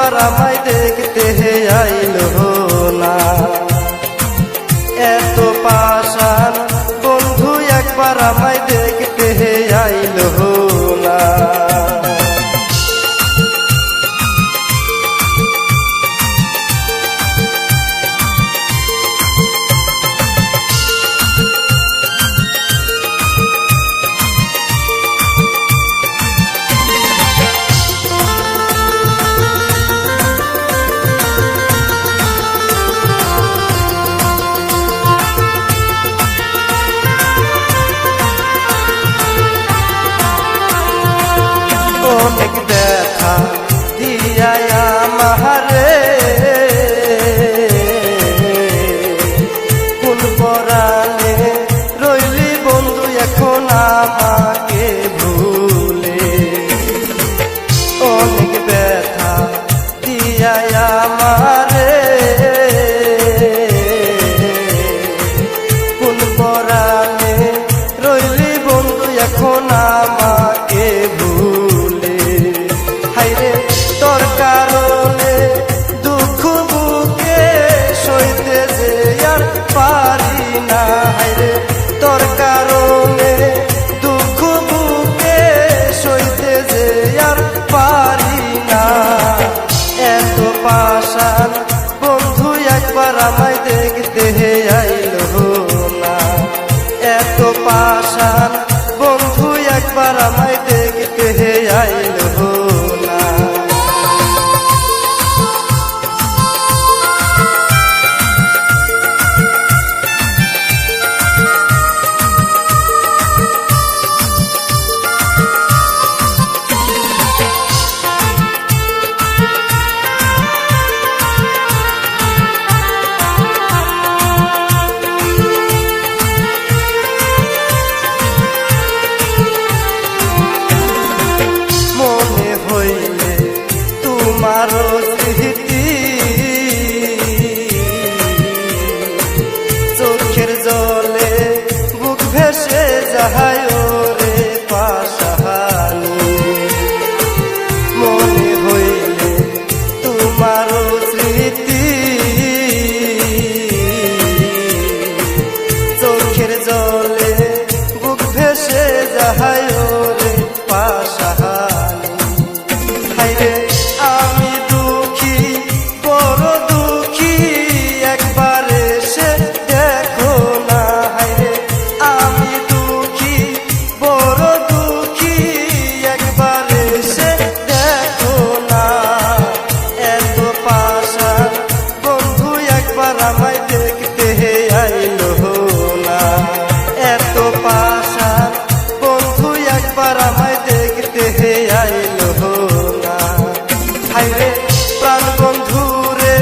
একবার আমায় দেখতে আইলো না। এত পাষাণ বন্ধু একবার আমায় দেখতে আইলো না। অনেক ব্যথা দিয়া আমারে কোন পরাণে রইলি বন্ধু এখন আমাকে ভুলে। অনেক ব্যথা দিয়া আমারে কোন পরাণে রইলি বন্ধু এখন আমাকে ভুলে। তোর কারণে দুঃখ বুকে সইতে যে আর পারি না। হায়রে তোর কারণে দুঃখ বুকে সইতে যে আর পারি না। এত পাষাণ বন্ধু একবার আমায় দেখতে আইলো না। এত পাষাণ বন্ধু একবার আমায় দেখতে আইলো না। তোমারও স্মৃতি চোখের জলে বুক ভেসে যায় রে পাশাহানি। মনে হইলে তোমারও স্মৃতি চোখের জলে বুক ভেসে যায় রে পাশাহানি। হায়রে আমি দুঃখী বড় দুঃখী একবার এসে দেখো না। হায়রে আমি দুঃখী বড় দুঃখী একবার এসে দেখো না। এত পাষাণ বন্ধু একবার আমায় দেখতে আইলো না। এত পাষাণ বন্ধু একবার আমায় দেখতে আইলো না। হায়রে প্রাণ বন্ধুরে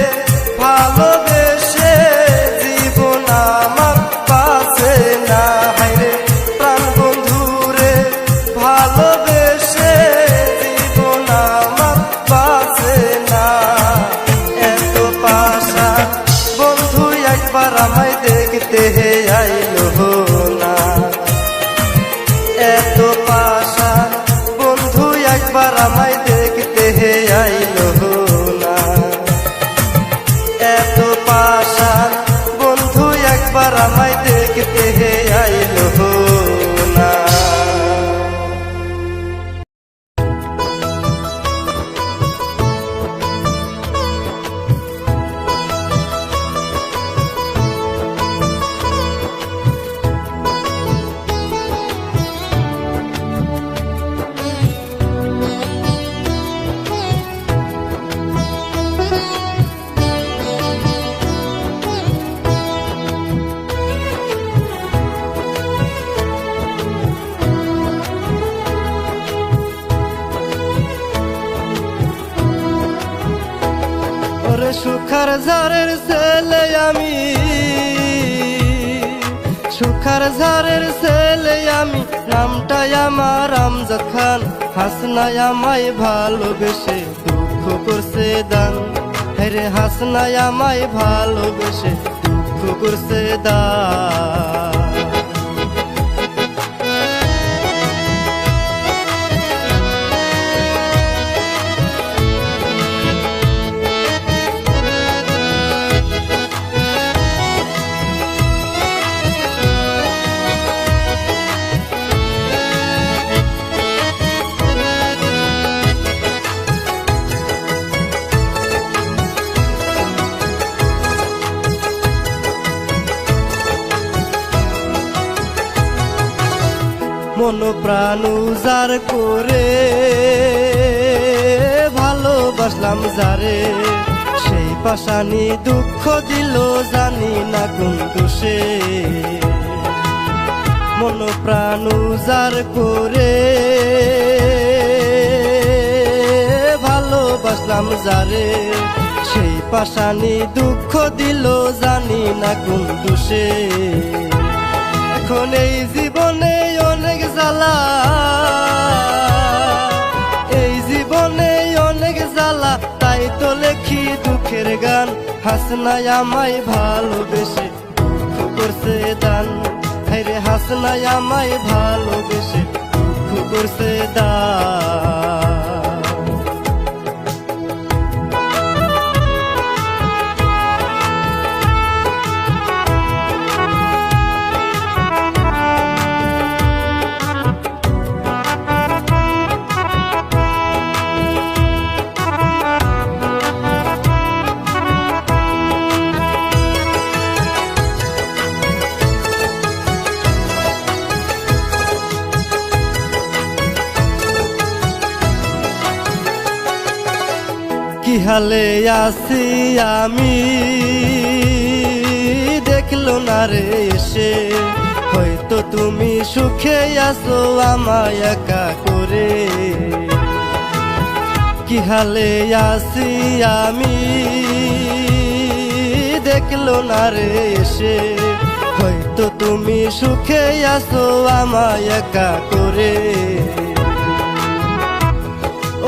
ভালোবেসে জীবন আমার বাঁচে না। হায়রে প্রাণ বন্ধুরে ভালোবেসে জীবন আমার বাঁচে না। এত পাষাণ বন্ধু একবার আমায় দেখতে আইলো না। এত পাষাণ বন্ধু একবার আমায় দেখতে আইলো না। এত পাষাণ বন্ধু একবার আমায় দেখতে আইলো না। সুখার ঝাড়ের ছেলে আমি, সুখার ঝাড়ের ছেলে আমি, নামটাই আমার আমজাদ খান। হাসনাই আমায় ভালোবেসে দুঃখ করছে দান। হেরে হাসনাই আমায় ভালোবেসে দুঃখ করছে দান। মন প্রাণ উজাড় করে ভালোবাসলাম যারে, সেই পাশানি দুঃখ দিল জানি না কোন দোষে। মন প্রাণ উজাড় করে ভালোবাসলাম যারে, সেই পাশানি দুঃখ দিল জানি না কোন দোষে। এখন এই জীবনে অনেক জ্বালা, এই জীবনে অনেক জ্বালা, তাই তো লেখি দুঃখের গান। হাসনাই আমায় ভালোবেসে দুঃখ করছে দান, হায়রে হাসনাই আমায় ভালোবেসে দুঃখ করছে দান। কি হালে আছি আমি দেখলো না রে এসে, হয়তো তুমি সুখে আছো আমায় একা করে। কি হালে আছি আমি দেখলো না রে এসে, হয়তো তুমি সুখে আছো আমায় একা করে।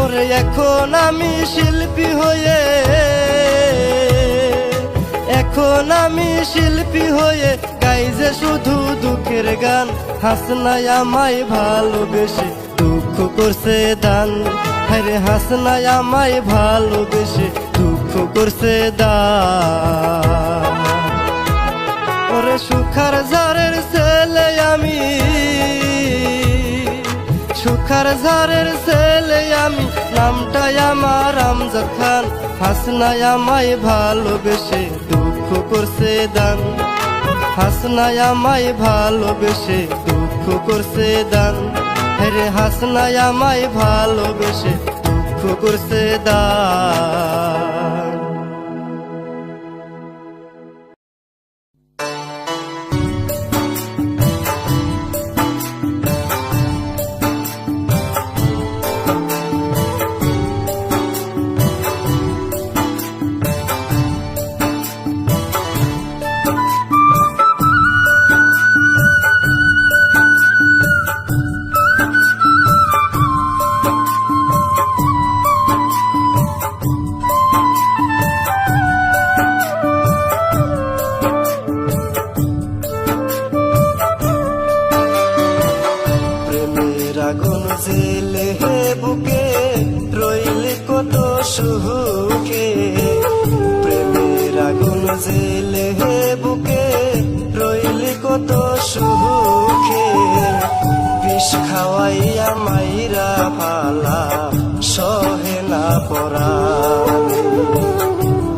ওরে এখন আমি শিল্পী হয়ে, এখন আমি শিল্পী হয়ে গাই যে শুধু দুঃখের গান। হাসনাই আমায় ভালোবেসে দুঃখ করছে দান, হায়রে হাসনাই আমায় ভালোবেসে দুঃখ করছে দান। ওরে সুখার ঝাড়ের ছেলে আমি, সুখার ঝাড়ের ছেলে আমি, নামটাই আমার আমজাদ খান। হাসনাই আমায় ভালোবেসে দুঃখ করছে দান, হাসনাই আমায় ভালোবেসে দুঃখ করছে দান, হেরে হাসনাই আমায় ভালোবেসে দুঃখ করছে দান। আগুন জেলে হে বুকে রইলে কত সুখে, প্রেমের আগুন জেলে হে বুকে রইলে কত সুখে। বিষ খাওয়াইয়া মাইরা ফালা সহে না পরাণ,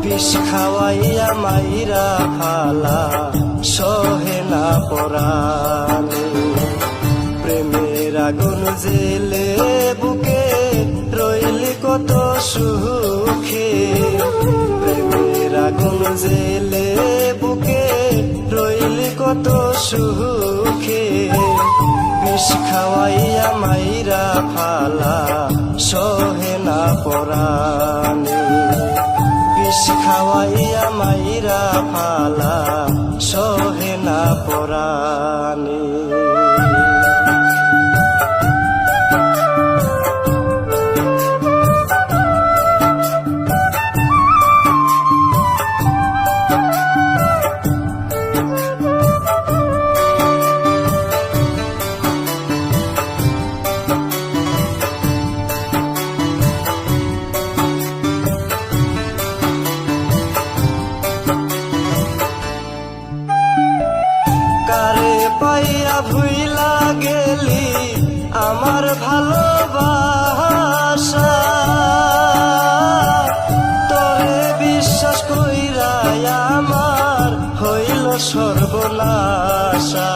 বিষ খাওয়াইয়া মাইরা ফালা সহে না পরাণ। প্রেমের আগুন জেলে বুকে রইলি কত সুখে, প্রেমের আগুন জেলে বুকে রইলি কত সুখে। বিষ খাওয়াইয়া মাইরা ফালা সহে না পরাণ, বিষ খাওয়াইয়া মাইরা ফালা সহে না পরাণ। পাইয়া ভুইলা গেলি আমার ভালোবাসা, তোরে বিশ্বাস কইরা আমার হইল সর্বনাশা।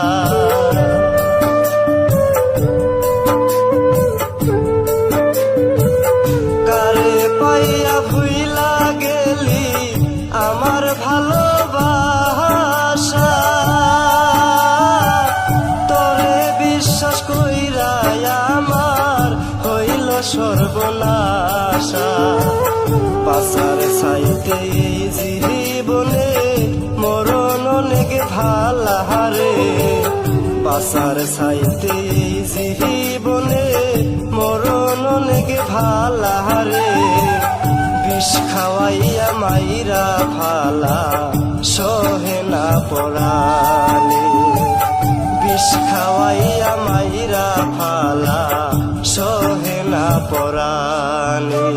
আশা পাশার সাইতে জীবনে মরণ অনেক ভালাহারে পাশার সাইতে জীবনে মরণ অনেক ভালাহারে বিষ খাওয়াইয়া মাইরা ফালা সহে না পরাণে বিষ খাওয়াইয়া মাইরা ফালা সহে না পরাণে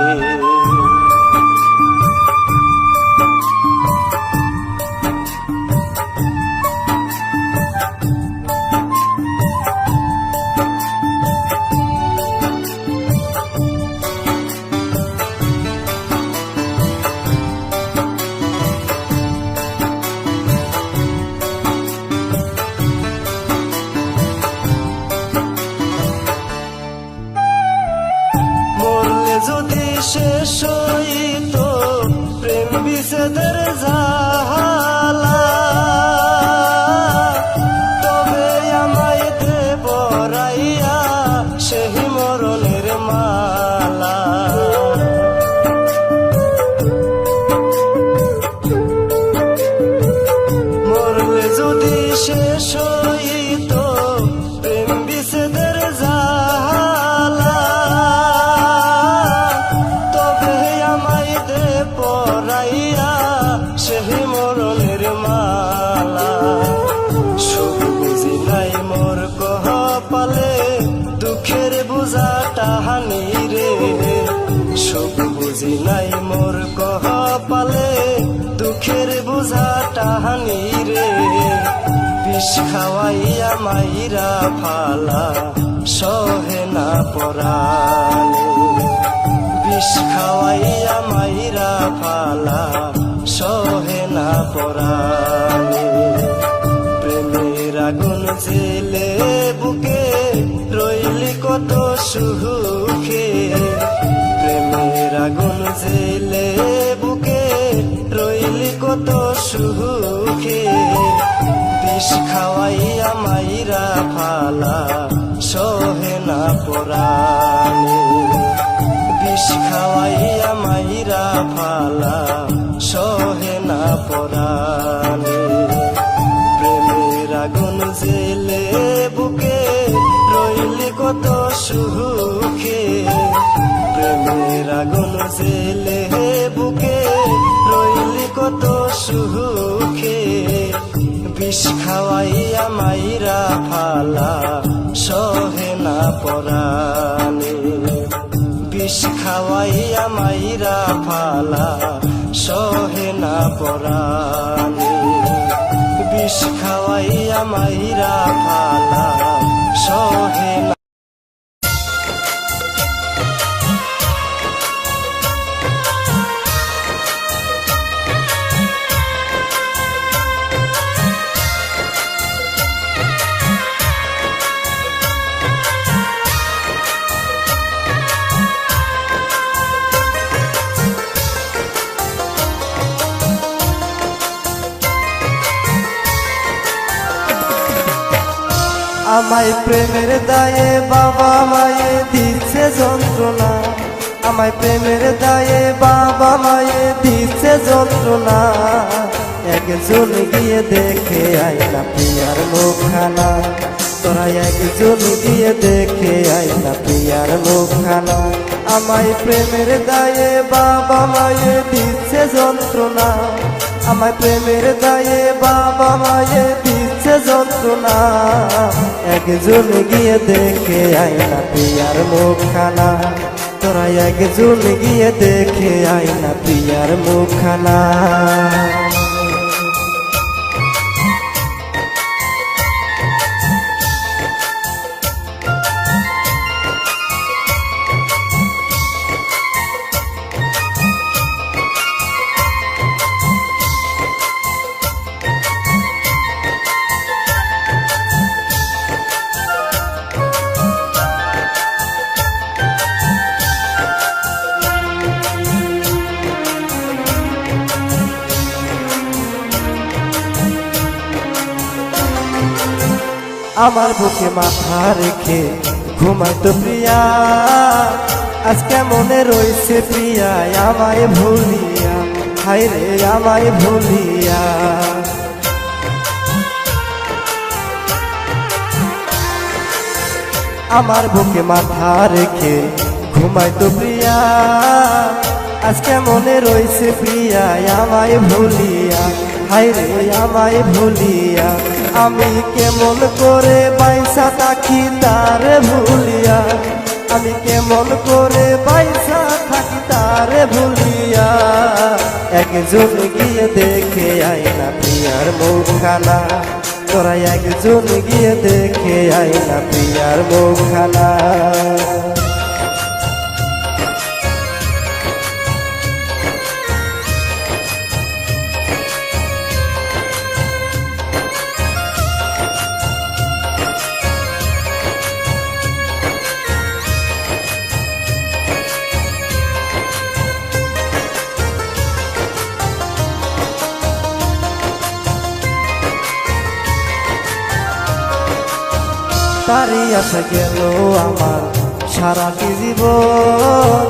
যদি শেষ হইত প্রেম বিষেদের জাহালা তবে আমায় দেব রাইয়া সেই মরণের মালা মরলে যদি শেষ হইত প্রেম বিষেদের জাহালা পরাইয়া সেই মরণের মালা সুখ বুঝি নাই মোর কপালে দুঃখের বোঝা টাহানি রে সুখ বুঝি নাই মোর কপালে দুঃখের বোঝা টাহানি রে বিষ খাওয়াইয়া মাইরা ফালা সহে না পরাণে বিষ খাওয়াইয়া মাইরা ফালা সহে না পরাণে প্রেমের আগুন জেলে বুকে রইলি কত সুখে প্রেমের আগুন জেলে বুকে রইলি কত সুখে বিষ খাওয়াইয়া মাইরা ফালা সহে না পরাণে বিষ খাওয়াইয়া মাইরা ফালা সহে না পরাণে প্রেমের আগুন জেলে বুকে রইলি কত সুখে প্রেমের আগুন জেলে বুকে রইলি কত সুখে বিষ খাওয়াইয়া মাইরা ফালা সহে না পরাণে বিষ খাওয়াইয়া মাইরা ফালা সহে না পরাণে বিষ খাওয়াইয়া মাইরা ফালা সহে না আমায় প্রেমের দায়ে বাবা মায়ে দিচ্ছে যন্ত্রণা আমায় প্রেমের দায়ে বাবা মায়ে দিচ্ছে যন্ত্রণা একজন গিয়ে দেখে আয় না প্রিয়ার মুখখানা তোরা একজন গিয়ে দেখে আয় না প্রিয়ার মুখখানা আমায় প্রেমের দায়ে বাবা মায়ে দিচ্ছে যন্ত্রণা আমায় প্রেমের দায়ে বাবা মায়ে দিচ্ছে যন্ত্রণা একজন গিয়ে দেখে আয় না প্রিয়ার মুখখানা তোরা একজন গিয়ে দেখে আয় না প্রিয়ার মুখখানা আমার বুকে মাথা রেখে ঘুমাইতো প্রিয়া আজকে মনে রয়েছে প্রিয়া আমায় ভুলিয়া, হায় রে আমায় ভুলিয়া। আমার বুকে মাথা রেখে ঘুমাইতো প্রিয়া, আজকে মনে রয়েছে প্রিয়া আমায় ভুলিয়া, হায় রে আমায় ভুলিয়া। আমি কেমন করে বাইসা থাকি তারে ভুলিয়া, আমি কেমন করে বাইসা থাকি তারে ভুলিয়া। একজন গিয়ে দেখে আয় না প্রিয়ার মুখখানা, তোরা একজন গিয়ে দেখে আয় না প্রিয়ার মুখখানা। তারই আশা গেল আমার সারাটি জীবন,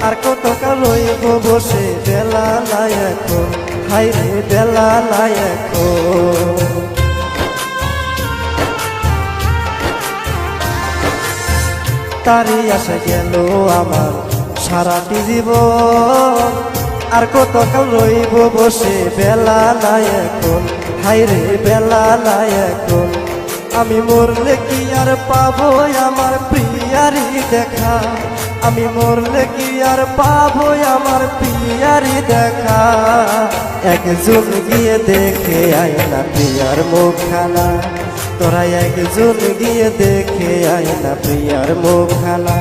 আর কতকাল রইব বসে বেলা নাই এখন, হায় রে বেলা নাই এখন। তারই আশা গেল আমার সারাটি জীবন, আর কতকাল রইব বসে বেলা নাই এখন, হায় রে বেলা নাই এখন। আমি মরলে কি আর পাবো আমার প্রিয়ারি দেখা, আমি মরলে কি আর পাবো আমার প্রিয়ারি দেখা। একজন গিয়ে দেখে আয় না প্রিয়ার মুখখানা, তোরা একজন গিয়ে দেখে আয় না প্রিয়ার মুখখানা।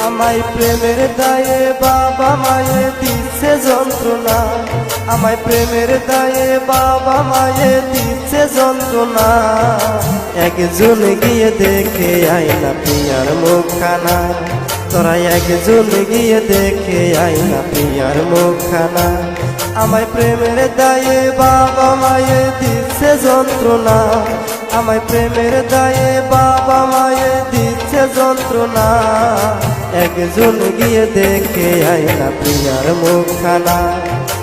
আমায় প্রেমের দায়ে বাবা মায়ে দিচ্ছে যন্ত্রণা, আমায় প্রেমের দায়ে বাবা মায়ে দিচ্ছে যন্ত্রণা। একজন গিয়ে দেখে আয় না প্রিয়ার মুখখানা, তোরা একজন গিয়ে দেখে আয় না প্রিয়ার মুখখানা। আমায় প্রেমের দায়ে বাবা মায়ে দিচ্ছে যন্ত্রণা, আমায় প্রেমের দায়ে বাবা মায়ে দিচ্ছে যন্ত্রণা। একজন গিয়ে দেখে আয় না প্রিয়ার মুখখানা,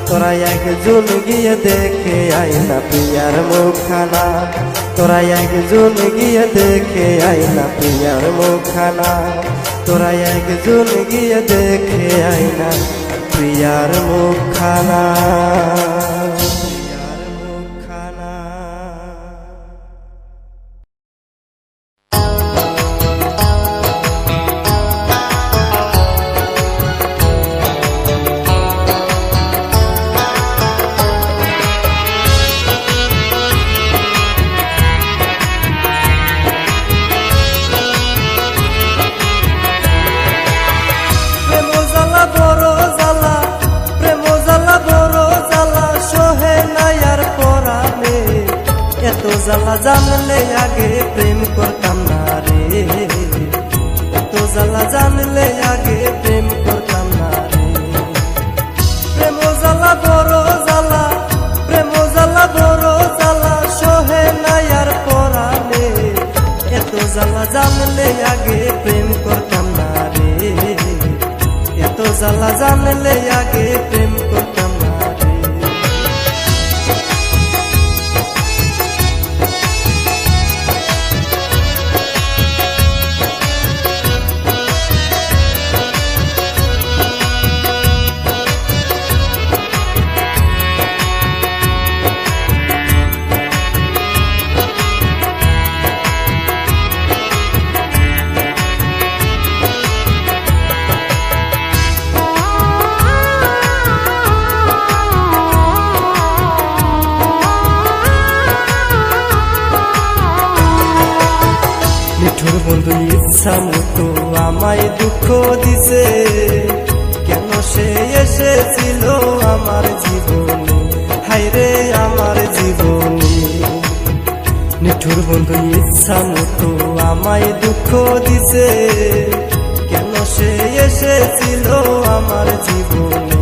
তোরা একজন গিয়ে দেখে আয় না প্রিয়ার মুখখানা, তোরা একজন গিয়ে দেখে আয় না প্রিয়ার মুখখানা, তোরা একজন গিয়ে দেখে আয় না প্রিয়ার মুখখানা। জ্বালা জানলে আগে প্রেম করতাম না রে, এত জ্বালা জানলে আগে প্রেম করতাম না রে। প্রেম জ্বালা বড় জ্বালা, প্রেম জ্বালা বড় জ্বালা, সহে নাই আর পরানে। এত জ্বালা জানলে আগে প্রেম করতাম না রে, এত জ্বালা জানলে আগে প্রেম করতাম না রে। মিঠুর বন্ধু ইচ্ছা মতো আমায় দুঃখ দিছে, কেন সে এসেছিল আমার জীবনে, হায় রে আমার জীবনে। মিঠুর বন্ধু ইচ্ছা মতো আমায় দুঃখ দিছে, কেন সে এসেছিল আমার জীবনে,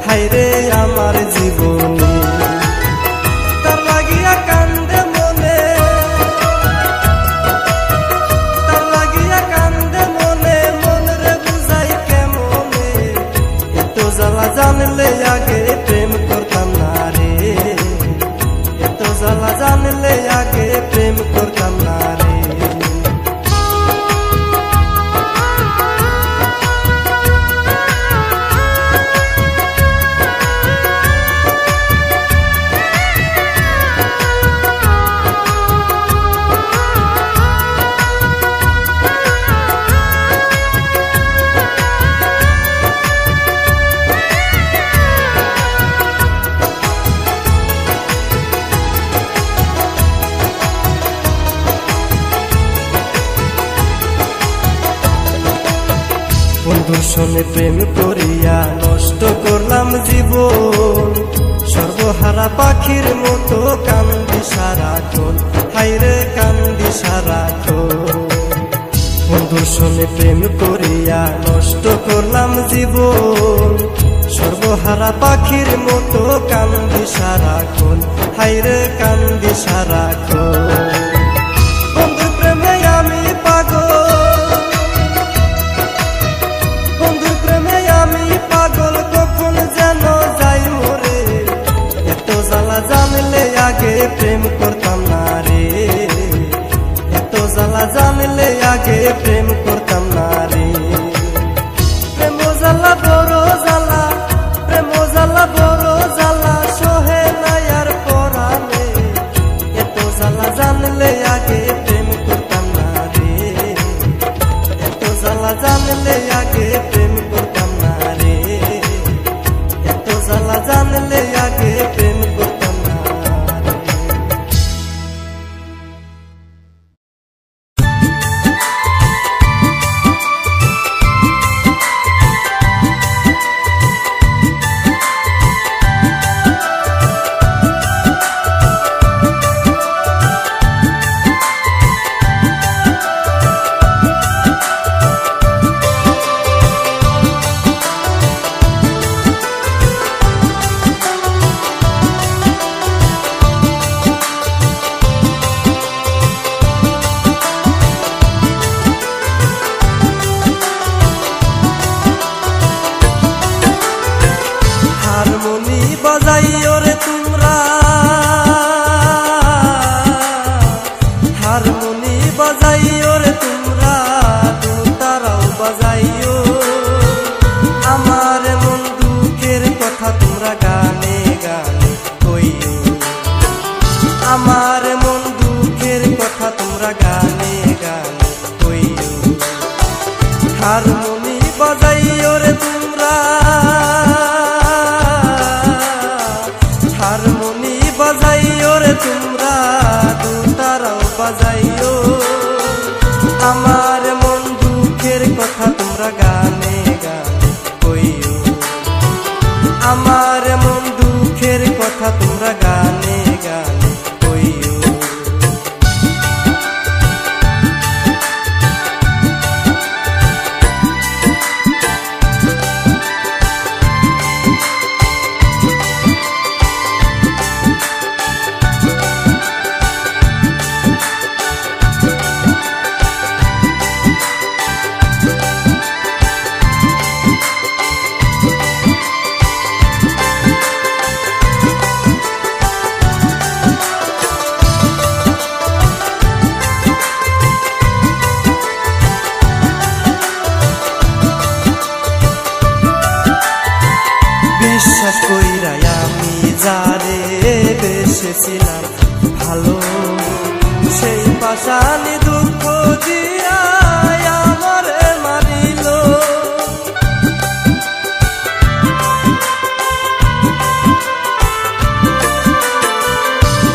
হায় রে আমার জীবনে। তার লাগিয়া কান্দে মনে, তার লাগিয়া কান্দে মনে, মন রে বুঝাই কেমন দর্শনে প্রেম করিয়া নষ্ট করলাম জীবন, সর্বহারা পাখির মতো কান্দি সারাক্ষণ, হাইরে কান্দি সারাক্ষণ। বন্ধুর সনে প্রেম করিয়া নষ্ট করলাম জীবন, সর্বহারা পাখির মতো কান্দি সারাক্ষণ, হাইরে কান্দি সারাক্ষণ। বন্ধুর প্রেমে আমি পাগল, বন্ধুর প্রেমে আমি পাগল, কখন যেন যাই মরে। এত জ্বালা জানলে আগে প্রেম করতাম না রে, এত জ্বালা জানলে আগে প্রেম করতাম না রে। প্রেম জ্বালা বড় জ্বালা, প্রেম জ্বালা বড় জ্বালা, সহে নাই আর পরাণে। এত জ্বালা জানলে আগে প্রেম করতাম না রে, এত জ্বালা জানলে আগে প্রেম করতাম না রে, এত জ্বালা জানলে আগে প্রেম করতাম না রে। হারমোনি বাজাইও রে তোমরা, হারমোনি বাজাইও রে তোমরা, দোতারাও বাজাইও। আমার মন দুঃখের কথা তোমরা গানে গানে কইও, আমার মন দুঃখের কথা তোমরা গানে গানে কইও। হারমোনি বাজাইও রে তোমরা, হারমোনি বাজাইও রে তোমরা, দোতারাও বাজাইও। আমার মন দুঃখের কথা তোমরা গানে গানে কইও, আমার মন দুঃখের কথা তোমরা গানে গানে কইও। বিশ্বাস কইরাই আমি যারে বেসেছিলাম ভালো, সেই পাশানি দুঃখ দিয়া আমারে মারিল।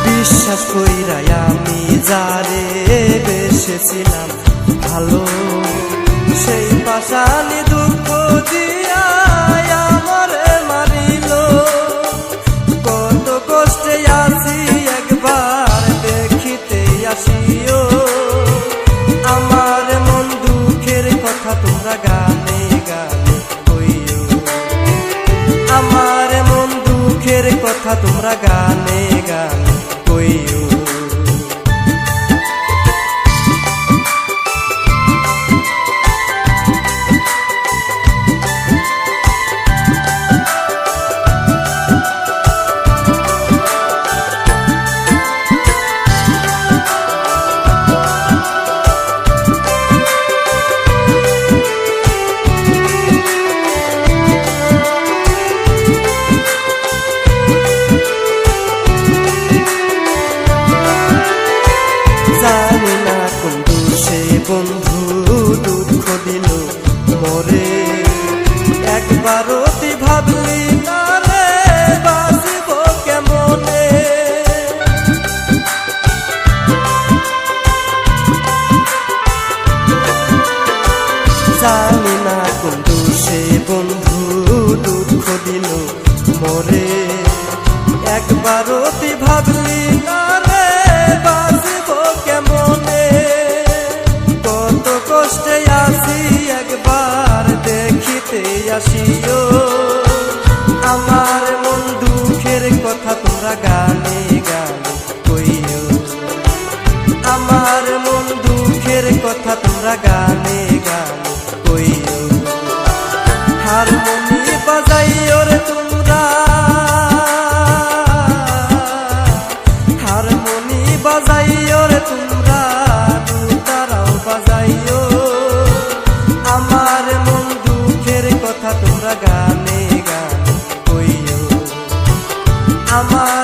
বিশ্বাস কইরাই আমি যারে বেসেছিলাম ভালো, সেই পাশানি দুঃখ দিয়া আমারে মারিল। কত কষ্টে আছি একবার দেখিতে আসিও, আমার মন দুঃখের কথা তোমরা গানে গানে কইও, আমার মন দুঃখের কথা তোমরা গানে গানে কইও। একবারও তুই ভাবলি না রে বাঁচব কেমনে, কত কষ্টে আছি একবার দেখিতে আসিও। আমার মন দুঃখের কথা তোমরা গানে গানে কইও, আমার মন দুঃখের কথা তোমরা গানে গানে কইও। হারমোনি বাজাইও রে তোমরা, হারমোনি বাজাইও রে তোমরা, দুতারাও বাজাইও। আমার মন দুঃখের কথা তোমরা গানে গানে কইও, আমার